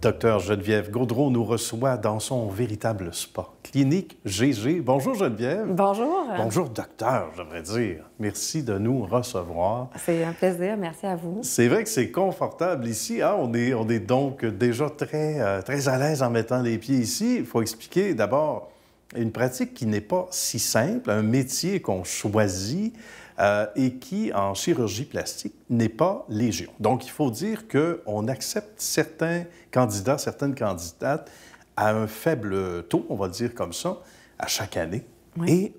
Docteur Geneviève Gaudreault nous reçoit dans son véritable spa, Clinique GG. Bonjour Geneviève. Bonjour. Bonjour docteur, j'aimerais dire. Merci de nous recevoir. C'est un plaisir, merci à vous. C'est vrai que c'est confortable ici. Hein? On est donc déjà très à l'aise en mettant les pieds ici. Il faut expliquer d'abord une pratique qui n'est pas si simple, un métier qu'on choisit et qui, en chirurgie plastique, n'est pas légion. Donc, il faut dire qu'on accepte certains candidats, certaines candidates à un faible taux, on va dire comme ça, à chaque année. Oui. Et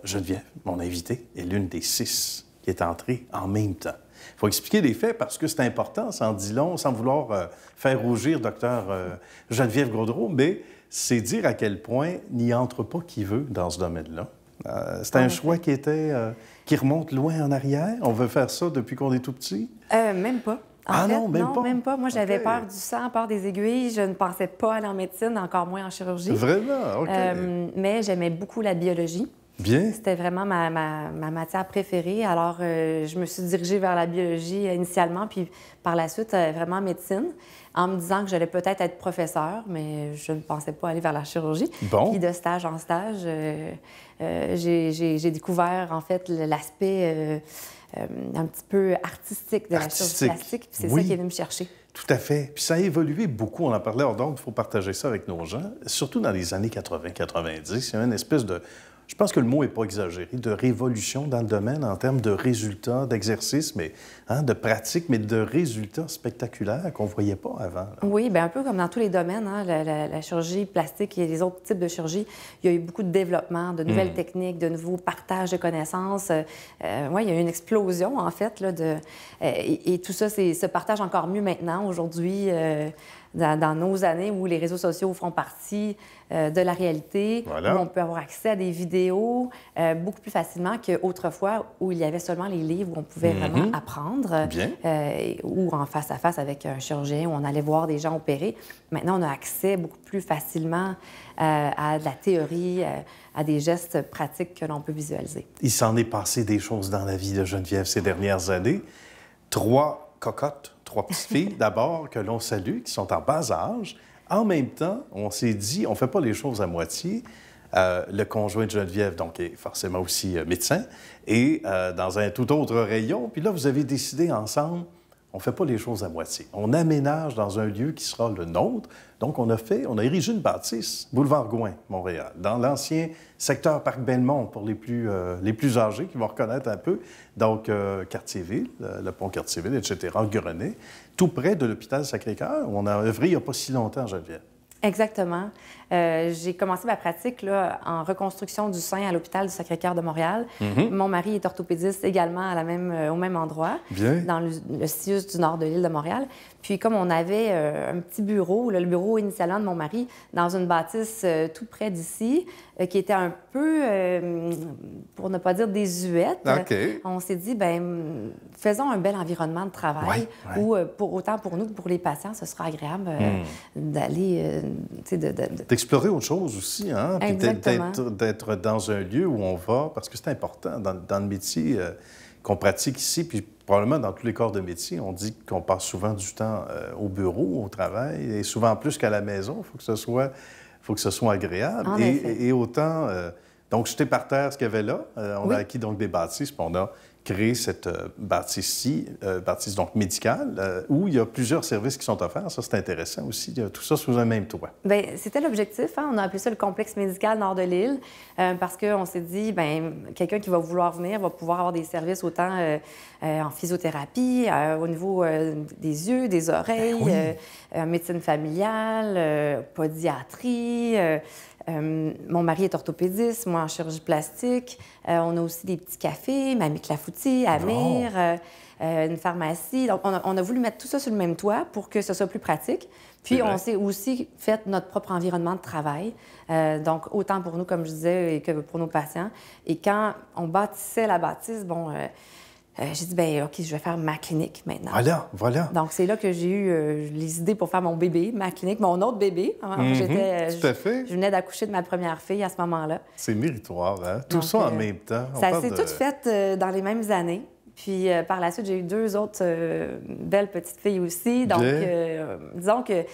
Geneviève, mon invitée, est l'une des 6 qui est entrée en même temps. Il faut expliquer les faits parce que c'est important, sans dit long, sans vouloir faire rougir docteur Geneviève Gaudreault, mais c'est dire à quel point n'y entre pas qui veut dans ce domaine-là. C'est un choix qui remonte loin en arrière. On veut faire ça depuis qu'on est tout petit? Même pas. En fait, non, même pas? Moi, j'avais peur du sang, peur des aiguilles. Je ne pensais pas aller en médecine, encore moins en chirurgie. Vraiment? OK. Mais j'aimais beaucoup la biologie. Bien. C'était vraiment ma matière préférée. Alors, je me suis dirigée vers la biologie initialement, puis par la suite, vraiment médecine, en me disant que j'allais peut-être être professeur, mais je ne pensais pas aller vers la chirurgie. Bon. Puis de stage en stage, j'ai découvert, en fait, l'aspect un petit peu artistique de la chirurgie plastique. Puis c'est ça qui est venu me chercher. Tout à fait. Puis ça a évolué beaucoup. On en parlait hors d'ordre, il faut partager ça avec nos gens. Surtout dans les années 80-90, il y a une espèce de... Je pense que le mot n'est pas exagéré, de révolution dans le domaine en termes de résultats, d'exercices, mais de pratiques, mais de résultats spectaculaires qu'on ne voyait pas avant. Là. Oui, bien un peu comme dans tous les domaines, la chirurgie plastique et les autres types de chirurgie, il y a eu beaucoup de développement, de nouvelles techniques, de nouveaux partages de connaissances. Oui, il y a eu une explosion, en fait, là, et tout ça se partage encore mieux maintenant, aujourd'hui, dans nos années où les réseaux sociaux font partie de la réalité, voilà. Où on peut avoir accès à des vidéos beaucoup plus facilement qu'autrefois où il y avait seulement les livres où on pouvait vraiment apprendre, ou en face-à-face avec un chirurgien où on allait voir des gens opérer. Maintenant, on a accès beaucoup plus facilement à de la théorie, à des gestes pratiques que l'on peut visualiser. Il s'en est passé des choses dans la vie de Geneviève ces dernières années. 3 cocottes, 3 petites filles, d'abord, que l'on salue, qui sont en bas âge. En même temps, on s'est dit, on ne fait pas les choses à moitié. Le conjoint de Geneviève, donc, est forcément aussi médecin, et dans un tout autre rayon. Puis là, vous avez décidé ensemble, on ne fait pas les choses à moitié. On aménage dans un lieu qui sera le nôtre. Donc, on a érigé une bâtisse, boulevard Gouin, Montréal, dans l'ancien secteur Parc Belmont pour les plus âgés qui vont reconnaître un peu. Donc, Cartierville, le pont Cartierville, etc., Grenet, tout près de l'hôpital Sacré-Cœur, où on a œuvré il n'y a pas si longtemps, Geneviève. Exactement. J'ai commencé ma pratique là, en reconstruction du sein à l'hôpital du Sacré-Cœur de Montréal. Mon mari est orthopédiste également au même endroit, dans le CIUS du nord de l'île de Montréal. Puis comme on avait un petit bureau, le bureau initialement de mon mari, dans une bâtisse tout près d'ici, qui était un peu, pour ne pas dire désuète, on s'est dit, bien, faisons un bel environnement de travail où, autant pour nous que pour les patients, ce sera agréable d'aller... D'explorer autre chose aussi, hein? Puis d'être dans un lieu où on va, parce que c'est important dans le métier qu'on pratique ici, puis probablement dans tous les corps de métier, on dit qu'on passe souvent du temps au bureau, au travail, et souvent plus qu'à la maison. Il faut que ce soit agréable. Et autant... donc, jeter par terre ce qu'il y avait là. On a acquis donc des bâtisses, puis on a créé cette bâtisse-ci, bâtisse donc médicale, où il y a plusieurs services qui sont offerts. Ça, c'est intéressant aussi. Tout ça sous un même toit. Bien, c'était l'objectif. Hein? On a appelé ça le complexe médical nord de l'île, parce qu'on s'est dit, bien, quelqu'un qui va vouloir venir va pouvoir avoir des services autant en physiothérapie, au niveau des yeux, des oreilles, médecine familiale, podiatrie. Mon mari est orthopédiste, moi en chirurgie plastique. On a aussi des petits cafés, Mamie Clafoutis, Amir, une pharmacie. Donc, on a voulu mettre tout ça sur le même toit pour que ce soit plus pratique. Puis, on s'est aussi fait notre propre environnement de travail. Donc, autant pour nous, comme je disais, que pour nos patients. Et quand on bâtissait la bâtisse, j'ai dit, bien, OK, je vais faire ma clinique maintenant. Voilà. Donc, c'est là que j'ai eu les idées pour faire mon bébé, ma clinique, mon autre bébé. Tout à fait. Je venais d'accoucher de ma première fille à ce moment-là. C'est méritoire, hein? Tout ça en même temps. Ça s'est tout fait dans les mêmes années. Puis, par la suite, j'ai eu 2 autres belles petites filles aussi. Donc, disons que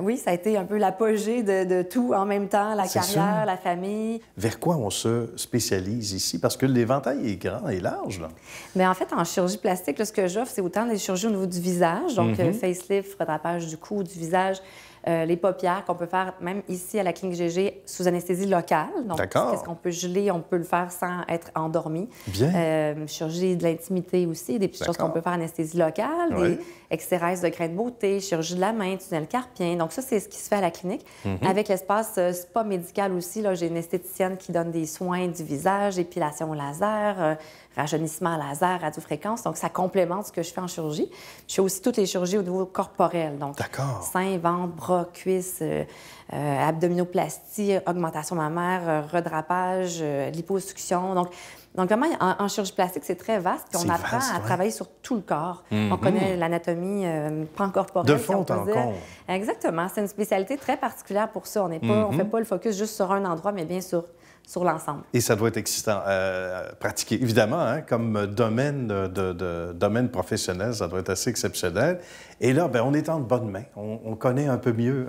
Oui, ça a été un peu l'apogée de tout en même temps, la C'est carrière, sûr. la famille. Vers quoi on se spécialise ici? Parce que l'éventail est grand et large, là. Mais en fait, en chirurgie plastique, là, ce que j'offre, c'est autant les chirurgies au niveau du visage, donc facelift, redrapage du cou, du visage, les paupières qu'on peut faire même ici à la clinique GG sous anesthésie locale. Donc, D'accord. qu'est-ce qu'on peut geler, on peut le faire sans être endormi. Bien. Chirurgie de l'intimité aussi, des petites choses qu'on peut faire en anesthésie locale, Oui. des extérèses de grains de beauté, chirurgie de la main, tunnel carpien. Donc ça, c'est ce qui se fait à la clinique. Avec l'espace spa médical aussi, là, j'ai une esthéticienne qui donne des soins du visage, épilation laser, rajeunissement laser, radiofréquence. Donc, ça complémente ce que je fais en chirurgie. Je fais aussi toutes les chirurgies au niveau corporel. Donc, D'accord. seins, ventre, bras, cuisses, abdominoplastie, augmentation mammaire, redrapage, liposuction. Donc vraiment, en chirurgie plastique, c'est très vaste. Puis on C'est apprend vaste, à ouais. travailler sur tout le corps. On connaît l'anatomie pancorporelle. De si fond on peut en dire. comble. Exactement. C'est une spécialité très particulière pour ça. On ne fait pas le focus juste sur un endroit, mais bien sur l'ensemble. Et ça doit être excitant à pratiquer. Évidemment, hein, comme domaine, domaine professionnel, ça doit être assez exceptionnel. Et là, bien, on est en de bonnes mains. On connaît un peu mieux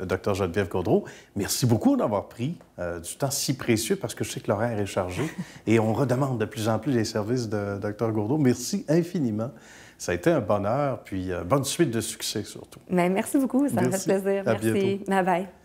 Dr Geneviève Gaudreault. Merci beaucoup d'avoir pris du temps si précieux parce que je sais que l'horaire est chargé et on redemande de plus en plus les services de Dr Gaudreault. Merci infiniment. Ça a été un bonheur, puis bonne suite de succès surtout. Mais merci beaucoup. Ça me fait Merci. plaisir. À Merci. bientôt. Bye bye.